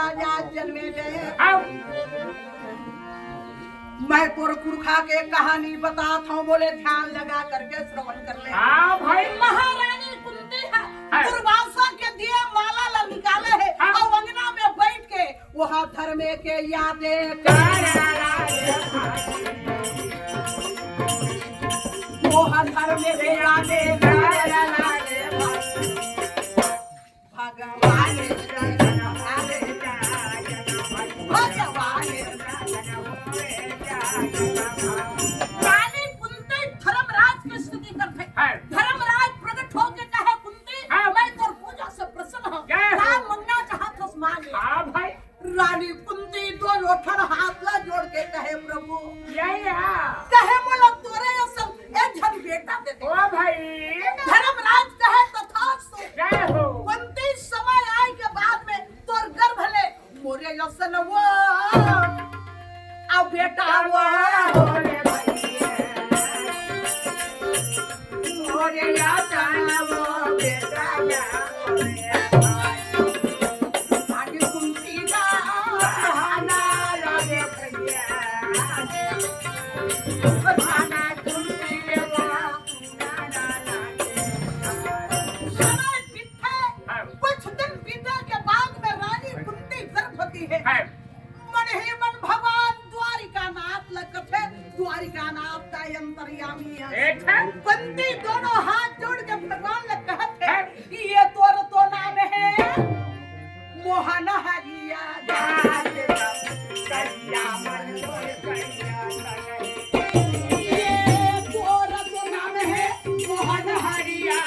राजा जन्मे गए। मैं तोर पुरखा के कहानी बताता हूँ, बोले ध्यान लगा करके श्रवण कर ले। हाँ भाई। महारानी कुंती है, दुर्वासा के दिए माला ला निकाले है और अंगना में बैठ के वहाँ धर्मे के यादें वहाँ धर्मे के यादें भगवान रानी कुंती धर्मराज की स्तुति करते। धर्मराज प्रकट होके कहे कुंती मैं तोर पूजा से प्रसन्न हूँ, राम मंगना चाहत हो मांग ले। हाँ भाई। रानी कुंती दोनों ठन हाथ ला जोड़ के कहे प्रभु यही कहे बोला तोरे ये सब एक जन बेटा दे दे। ओ भाई। धर्मराज कहे तथास्तु। जय हो। कुंती समय आए के बाद में तोर गर्भ ले मोरे यसन वो अब बेटा वो मोरे यसन वो बेटा आगे कुंती का खाना लगे खाना कुंती कुछ दिन बीते के बाद में रानी कुंती गर्भवती है। मन ही मन भगवान द्वारिका नाथ लगत है, द्वारिका नाथ का अंतर्यामी है। कुंती दोनों हाथ जोड़ के भगवान ने कहते हैं ये तोर तो नाम है मोहन हरिया ये तोर तो नाम है मोहन हरिया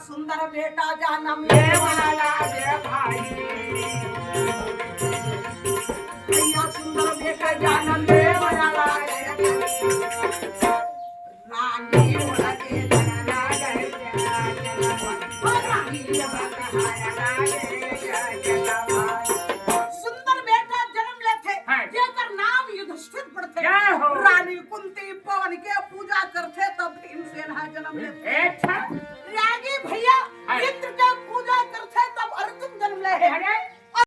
सुंदर बेटा जन्म ले वाला रे भाई भैया सुंदर बेटा जन्म ले वाला रे रानी